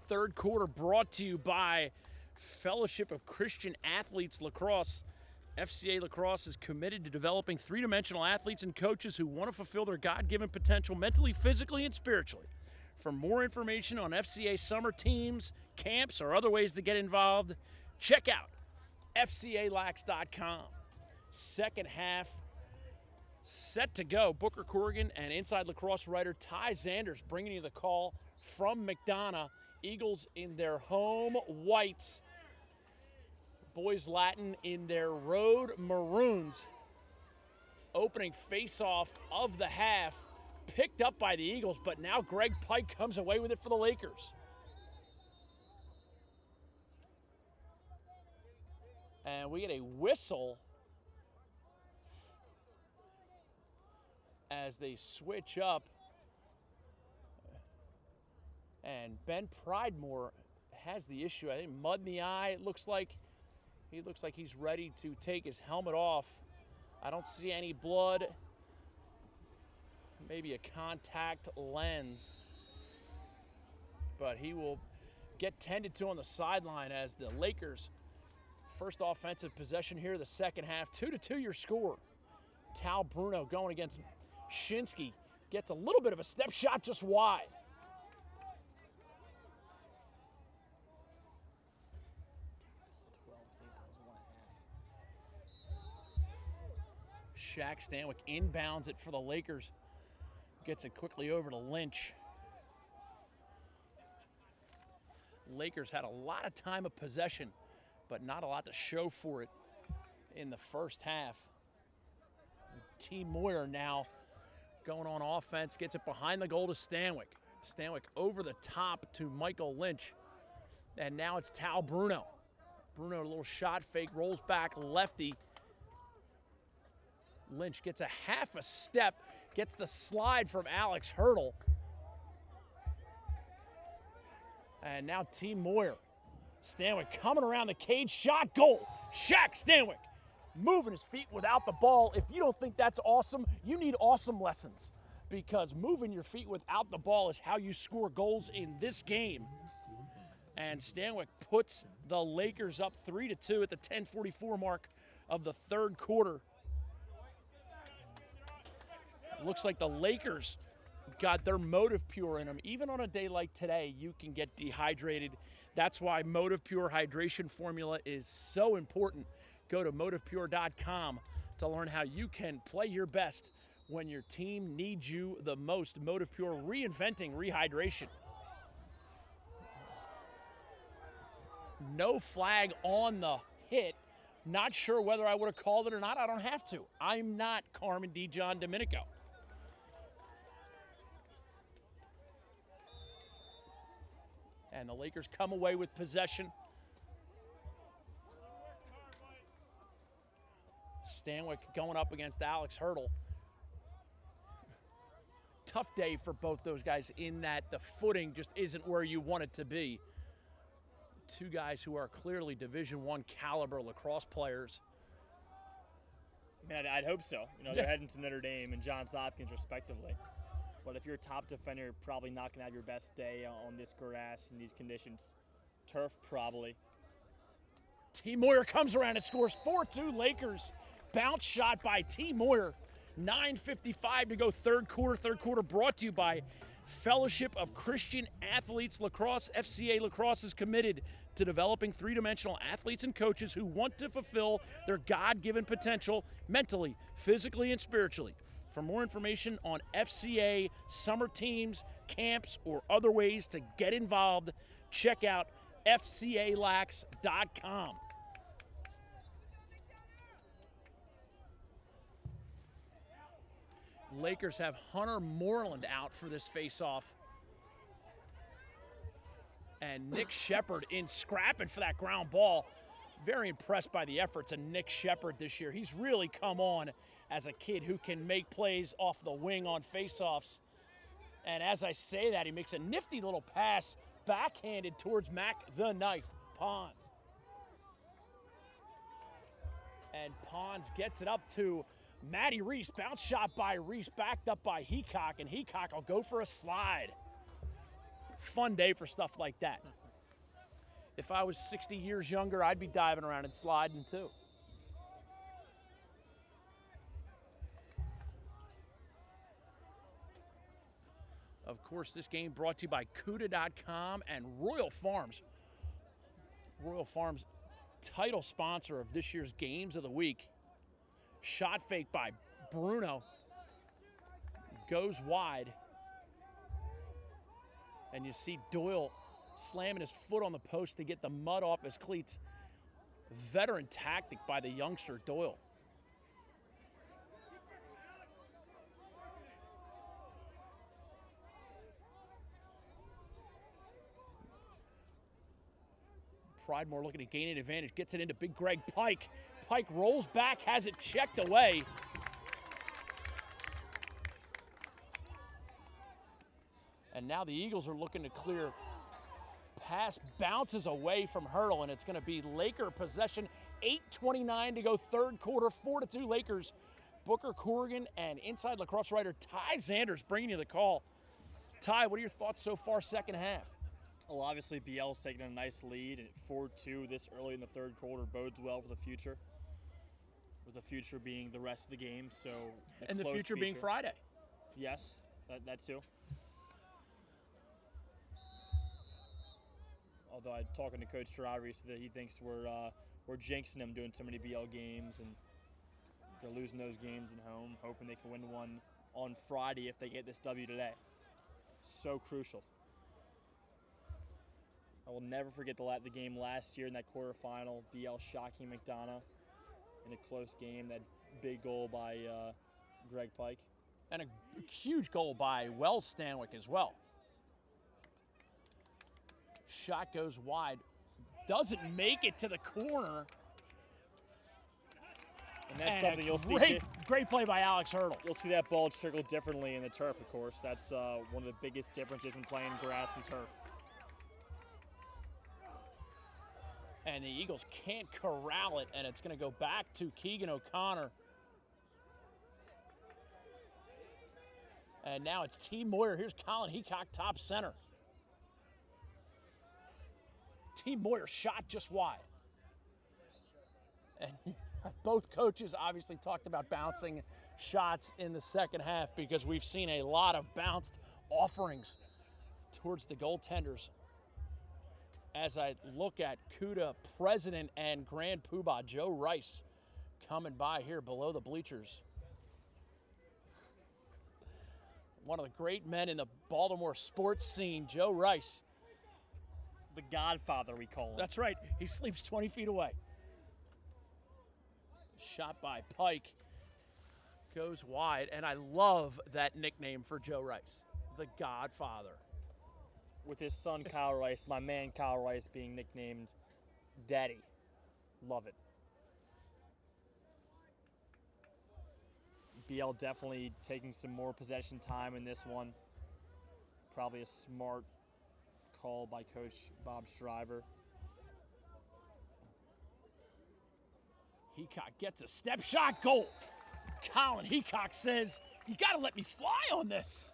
third quarter brought to you by Fellowship of Christian Athletes Lacrosse. FCA Lacrosse is committed to developing three-dimensional athletes and coaches who want to fulfill their God-given potential mentally, physically, and spiritually. For more information on FCA summer teams, camps, or other ways to get involved, check out FCALax.com. Second half set to go. Booker Corrigan and Inside Lacrosse writer Ty Zanders bringing you the call from McDonogh. Eagles in their home whites. Boys Latin in their road maroons. Opening face-off of the half, picked up by the Eagles, but now Greg Pike comes away with it for the Lakers. And we get a whistle as they switch up. And Ben Pridemore has the issue. I think mud in the eye. It looks like he's ready to take his helmet off. I don't see any blood. Maybe a contact lens. But he will get tended to on the sideline as the Lakers first offensive possession here the second half. 2-2 your score. Tal Bruno going against Shinsky. Gets a little bit of a step shot just wide. Shaq Stanwyck inbounds it for the Lakers. Gets it quickly over to Lynch. Lakers had a lot of time of possession, but not a lot to show for it in the first half. T. Moyer now going on offense, gets it behind the goal to Stanwyck. Stanwyck over the top to Michael Lynch. And now it's Tal Bruno. Bruno, a little shot fake, rolls back, lefty. Lynch gets a half a step, gets the slide from Alex Hurdle. And now T. Moyer. Stanwyck coming around the cage, shot, goal. Shaq Stanwyck moving his feet without the ball. If you don't think that's awesome, you need awesome lessons, because moving your feet without the ball is how you score goals in this game. And Stanwyck puts the Lakers up 3-2 at the 10:44 mark of the third quarter. Looks like the Lakers got their Motive Pure in them. Even on a day like today, you can get dehydrated. That's why Motive Pure hydration formula is so important. Go to motivepure.com to learn how you can play your best when your team needs you the most. Motive Pure, reinventing rehydration. No flag on the hit. Not sure whether I would have called it or not. I don't have to. I'm not Carmen DeJohn Domenico. And the Lakers come away with possession. Stanwyck going up against Alex Hurdle. Tough day for both those guys in that the footing just isn't where you want it to be. Two guys who are clearly Division I caliber lacrosse players. Man, I'd hope so. They're heading to Notre Dame and Johns Hopkins respectively. But if you're a top defender, you're probably not going to have your best day on this grass in these conditions. Turf, probably. T. Moyer comes around and scores 4-2 Lakers. Bounce shot by T. Moyer. 9:55 to go third quarter. Third quarter brought to you by Fellowship of Christian Athletes Lacrosse. FCA Lacrosse is committed to developing three-dimensional athletes and coaches who want to fulfill their God-given potential mentally, physically, and spiritually. For more information on FCA summer teams, camps, or other ways to get involved, check out FCALax.com. Lakers have Hunter Moreland out for this face-off. And Nick Shepard in scrapping for that ground ball. Very impressed by the efforts of Nick Shepard this year. He's really come on as a kid who can make plays off the wing on face-offs. And as I say that, he makes a nifty little pass backhanded towards Mac the Knife Pons. And Pons gets it up to Matty Reese. Bounce shot by Reese, backed up by Heacock, and Heacock will go for a slide. Fun day for stuff like that. If I was 60 years younger, I'd be diving around and sliding too. Of course, this game brought to you by Cuda.com and Royal Farms. Royal Farms, title sponsor of this year's Games of the Week. Shot fake by Bruno. Goes wide. And you see Doyle slamming his foot on the post to get the mud off his cleats. Veteran tactic by the youngster Doyle. Pridemore looking to gain an advantage, gets it into Big Greg Pike. Pike rolls back, has it checked away. And now the Eagles are looking to clear. Pass bounces away from Hurdle, and it's going to be Laker possession. 8:29 to go, third quarter, 4-2 Lakers. Booker Corrigan and inside lacrosse writer Ty Zanders bringing you the call. Ty, what are your thoughts so far second half? Well, obviously, BL's taking a nice lead, and 4-2 this early in the third quarter bodes well for the future. With the future being the rest of the game, so and the future being Friday. Yes, that too. Although I'm talking to Coach Terrell recently, he thinks we're jinxing them doing so many BL games, and they're losing those games at home, hoping they can win one on Friday if they get this W today. So crucial. I will never forget the game last year in that quarterfinal, BL shocking McDonogh in a close game, that big goal by Greg Pike. And a huge goal by Wells Stanwyck as well. Shot goes wide, doesn't make it to the corner. And that's something you'll see. Great play by Alex Hurdle. You'll see that ball trickle differently in the turf, of course. That's one of the biggest differences in playing grass and turf. And the Eagles can't corral it, and it's going to go back to Keegan O'Connor. And now it's T. Moyer. Here's Colin Heacock, top center. T. Moyer shot just wide. And both coaches obviously talked about bouncing shots in the second half because we've seen a lot of bounced offerings towards the goaltenders. As I look at CUDA president and Grand Poobah Joe Rice coming by here below the bleachers. One of the great men in the Baltimore sports scene, Joe Rice. The Godfather, we call him. That's right. He sleeps 20 feet away. Shot by Pike. Goes wide, and I love that nickname for Joe Rice, the Godfather. With his son Kyle Rice, my man Kyle Rice being nicknamed Daddy. Love it. BL definitely taking some more possession time in this one. Probably a smart call by Coach Bob Shriver. Heacock gets a step shot, goal. Colin Heacock says, you got to let me fly on this.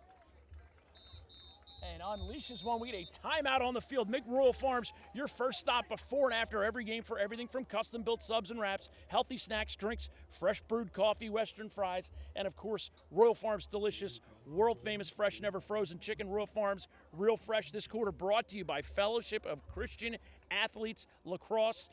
And unleashes one. We get a timeout on the field. Make Royal Farms your first stop before and after every game for everything from custom-built subs and wraps, healthy snacks, drinks, fresh brewed coffee, Western fries, and, of course, Royal Farms' delicious, world-famous, fresh, never frozen chicken. Royal Farms, real fresh this quarter, brought to you by Fellowship of Christian Athletes Lacrosse.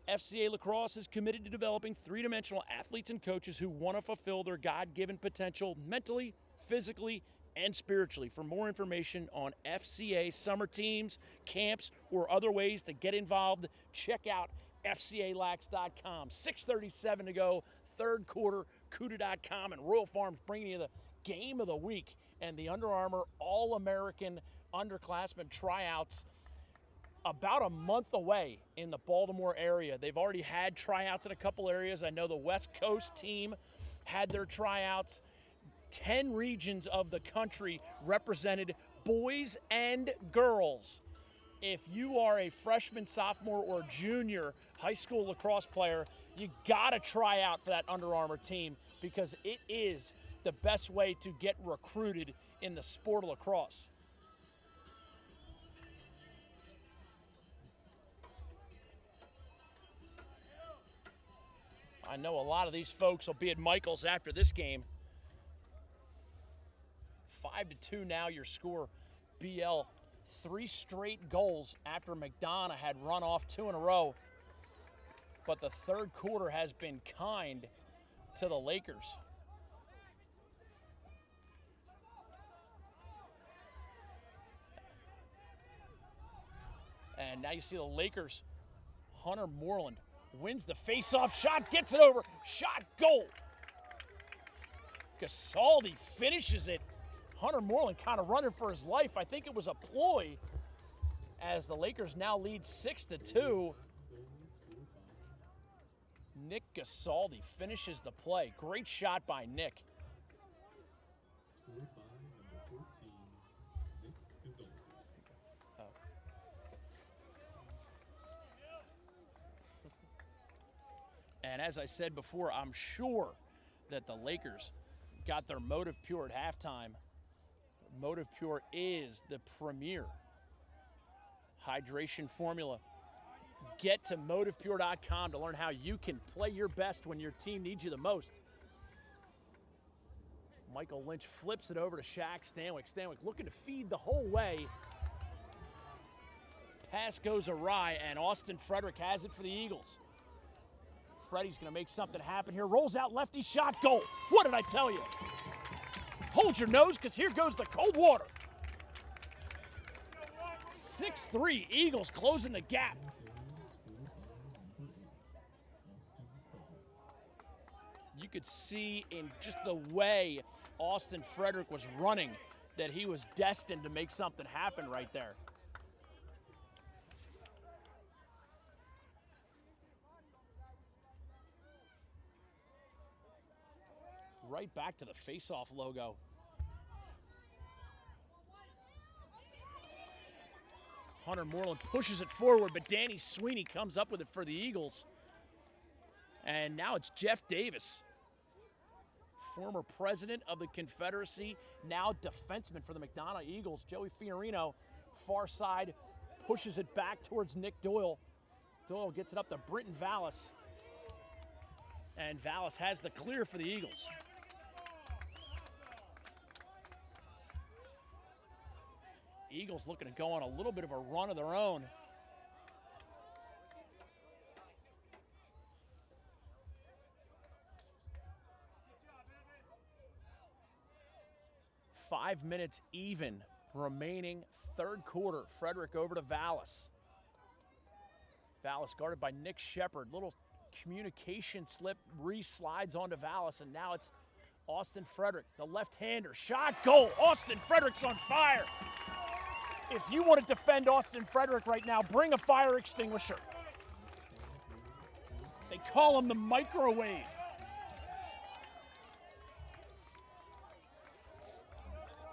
FCA Lacrosse is committed to developing three-dimensional athletes and coaches who want to fulfill their God-given potential mentally, physically, and spiritually. For more information on FCA summer teams, camps, or other ways to get involved, check out FCALax.com. 6:37 to go, third quarter, Cuda.com and Royal Farms bringing you the game of the week and the Under Armour All-American Underclassmen tryouts about a month away in the Baltimore area. They've already had tryouts in a couple areas. I know the West Coast team had their tryouts. 10 regions of the country represented, boys and girls. If you are a freshman, sophomore, or junior high school lacrosse player, you gotta try out for that Under Armour team because it is the best way to get recruited in the sport of lacrosse. I know a lot of these folks will be at Michael's after this game. 5-2 now your score. BL 3 straight goals after McDonogh had run off 2 in a row. But the third quarter has been kind to the Lakers. And now you see the Lakers. Hunter Moreland wins the face-off shot, gets it over, shot, goal. Gasaldi finishes it. Hunter Moreland kind of running for his life. I think it was a ploy as the Lakers now lead 6-2. Nick Gasaldi finishes the play. Great shot by Nick. And as I said before, I'm sure that the Lakers got their Motive Pure at halftime. Motive Pure is the premier hydration formula. Get to motivepure.com to learn how you can play your best when your team needs you the most. Michael Lynch flips it over to Shaq Stanwyck. Stanwyck looking to feed the whole way. Pass goes awry, and Austin Frederick has it for the Eagles. Freddie's going to make something happen here. Rolls out lefty shot, goal. What did I tell you? Hold your nose, because here goes the cold water. 6-3, Eagles closing the gap. You could see in just the way Austin Frederick was running that he was destined to make something happen right there. Right back to the face-off logo. Hunter Moreland pushes it forward, but Danny Sweeney comes up with it for the Eagles. And now it's Jeff Davis, former president of the Confederacy, now defenseman for the McDonogh Eagles. Joey Fiorino, far side, pushes it back towards Nick Doyle. Doyle gets it up to Britton Vallis. And Vallis has the clear for the Eagles. Eagles looking to go on a little bit of a run of their own. Five minutes even remaining, third quarter. Frederick over to Vallis. Vallis guarded by Nick Shepard. Little communication slip. Reese slides onto Vallis, and now it's Austin Frederick, the left-hander. Shot, goal. Austin Frederick's on fire. If you want to defend Austin Frederick right now, bring a fire extinguisher. They call him the microwave.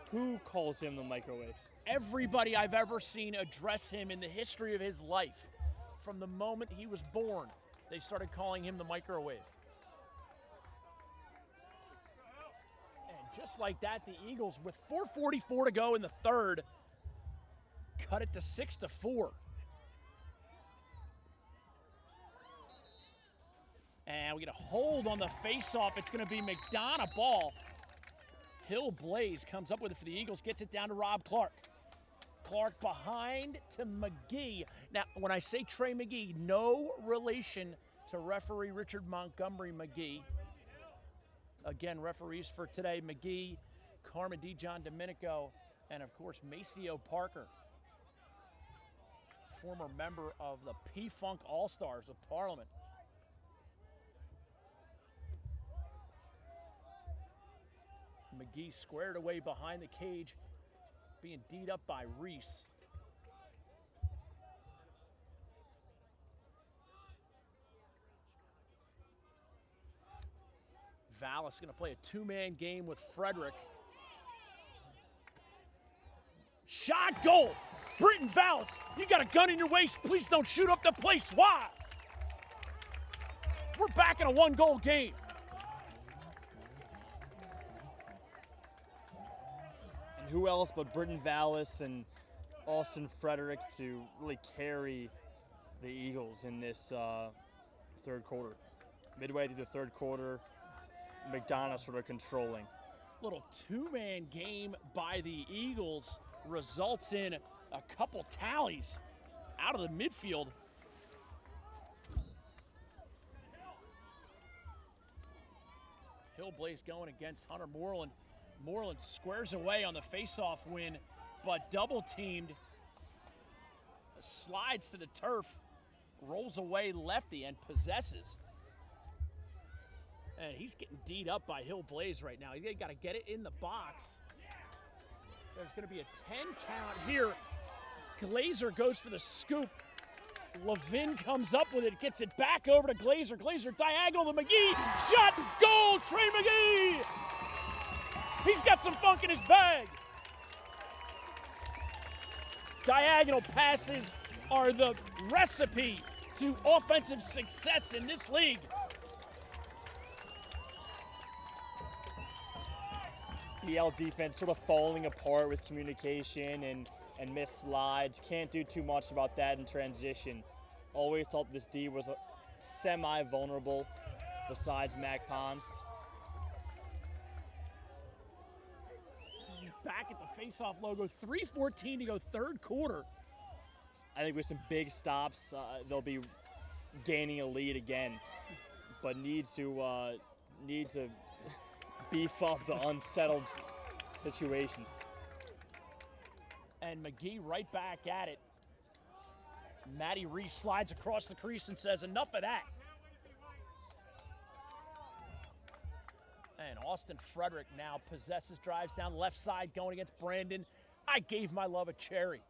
Who calls him the microwave? Everybody I've ever seen address him in the history of his life. From the moment he was born, they started calling him the microwave. And just like that, the Eagles, with 4:44 to go in the third, cut it to 6-4. And we get a hold on the face-off. It's going to be McDonogh ball. Hill Blaze comes up with it for the Eagles, gets it down to Rob Clark. Clark behind to McGee. Now, when I say Trey McGee, no relation to referee Richard Montgomery McGee. Again, referees for today, McGee, Carmen DeJohn Domenico, and of course, Maceo Parker. Former member of the P-Funk All-Stars of Parliament. McGee squared away behind the cage, being D'd up by Reese. Vallis going to play a two-man game with Frederick. Shot, goal! Britton Vallis, you got a gun in your waist. Please don't shoot up the place. Why? We're back in a one-goal game. And who else but Britton Vallis and Austin Frederick to really carry the Eagles in this third quarter? Midway through the third quarter, McDonogh sort of controlling. Little two-man game by the Eagles results in a couple tallies out of the midfield. Hillblaze going against Hunter Moreland. Moreland squares away on the face-off win, but double-teamed. Slides to the turf, rolls away lefty, and possesses. And he's getting D'd up by Hillblaze right now. They got to get it in the box. There's going to be a 10 count here. Glazer goes for the scoop. Levin comes up with it, gets it back over to Glazer. Glazer diagonal to McGee. Shot, goal, Trey McGee. He's got some funk in his bag. Diagonal passes are the recipe to offensive success in this league. BL defense sort of falling apart with communication and missed slides. Can't do too much about that in transition. Always thought this D was semi-vulnerable besides Mac Pons. Back at the face-off logo, 3:14 to go third quarter. I think with some big stops, they'll be gaining a lead again, but need to beef up the unsettled situations. And McGee right back at it. Matty Reese slides across the crease and says, enough of that. And Austin Frederick now possesses, drives down the left side, going against Brandon. I gave my love a cherry.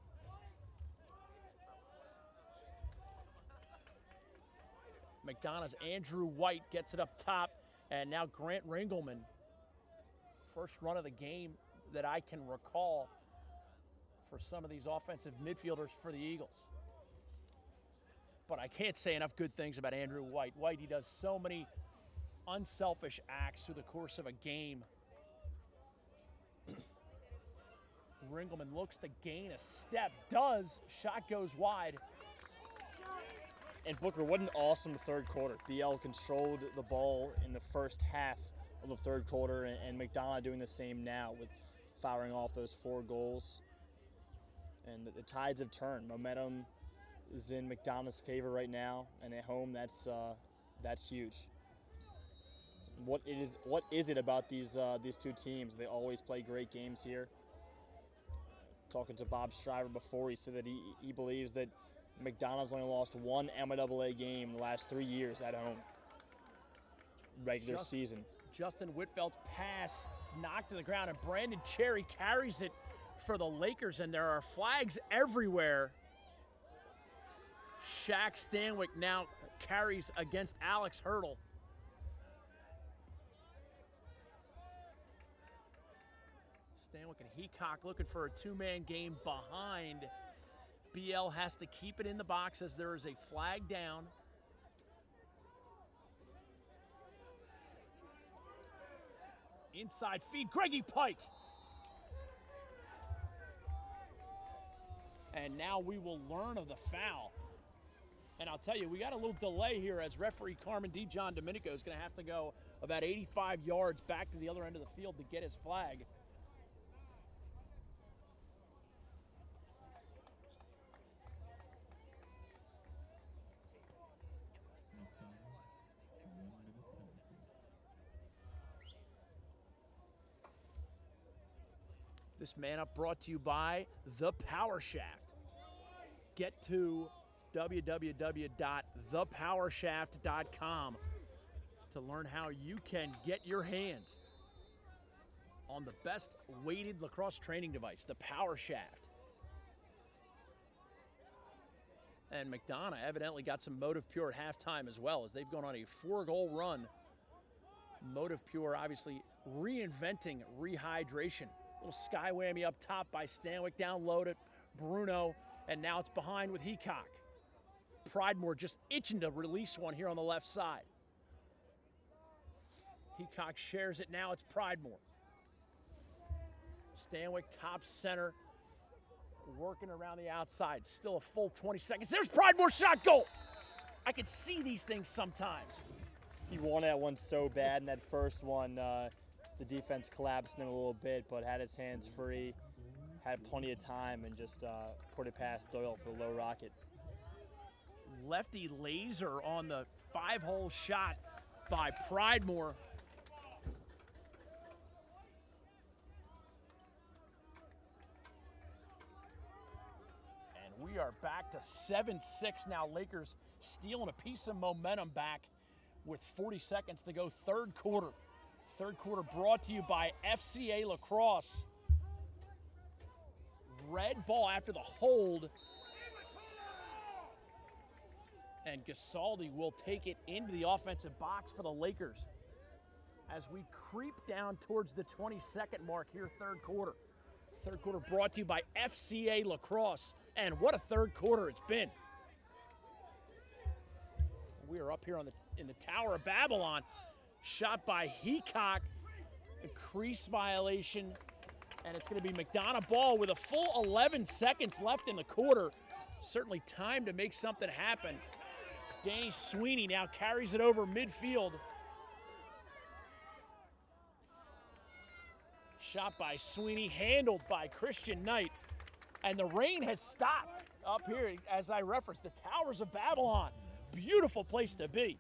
McDonough's Andrew White gets it up top, and now Grant Ringelman. First run of the game that I can recall for some of these offensive midfielders for the Eagles. But I can't say enough good things about Andrew White. White, he does so many unselfish acts through the course of a game. Ringelman looks to gain a step, does, shot goes wide. And Booker, what an awesome third quarter. BL controlled the ball in the first half of the third quarter, and McDonogh doing the same now with firing off those 4 goals. And the tides have turned. Momentum is in McDonough's favor right now, and at home, that's huge. What is it about these two teams? They always play great games here. Talking to Bob Shriver before, he said that he believes that McDonough's only lost 1 MLAA game in the last 3 years at home. Regular season. Justin Whitfeld's pass knocked to the ground, and Brandon Cherry carries it for the Lakers, and there are flags everywhere. Shaq Stanwyck now carries against Alex Hurdle. Stanwyck and Heacock looking for a 2-man game behind. BL has to keep it in the box as there is a flag down. Inside feed, Greggy Pike. And now we will learn of the foul. And I'll tell you, we got a little delay here as referee Carmen D. John Domenico is going to have to go about 85 yards back to the other end of the field to get his flag. This Man Up brought to you by The Power Shaft. Get to www.thepowershaft.com to learn how you can get your hands on the best weighted lacrosse training device, the Power Shaft. And McDonogh evidently got some Motive Pure at halftime as well, as they've gone on a 4-goal run. Motive Pure obviously reinventing rehydration. Little sky whammy up top by Stanwyck, down low to Bruno, and now it's behind with Heacock. Pridemore just itching to release one here on the left side. Heacock shares it now, it's Pridemore. Stanwyck top center, working around the outside. Still a full 20 seconds. There's Pridemore, shot, goal. I can see these things sometimes. He wanted that one so bad in that first one. The defense collapsed in him a little bit, but had his hands free, had plenty of time, and just put it past Doyle for the low rocket. Lefty laser on the 5-hole shot by Pridemore. And we are back to 7-6 now. Lakers stealing a piece of momentum back with 40 seconds to go, third quarter. Third quarter brought to you by FCA Lacrosse. Red ball after the hold. And Gasaldi will take it into the offensive box for the Lakers as we creep down towards the 20-second mark here, third quarter. Third quarter brought to you by FCA Lacrosse. And what a third quarter it's been. We are up here in the Tower of Babylon. Shot by Heacock. A crease violation. And it's going to be McDonogh ball with a full 11 seconds left in the quarter. Certainly time to make something happen. Danny Sweeney now carries it over midfield. Shot by Sweeney, handled by Christian Knight. And the rain has stopped up here, as I referenced, the Towers of Babylon. Beautiful place to be.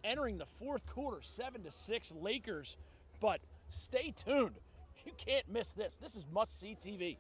Entering the fourth quarter, 7-6 Lakers. But stay tuned. You can't miss this. This is must-see TV.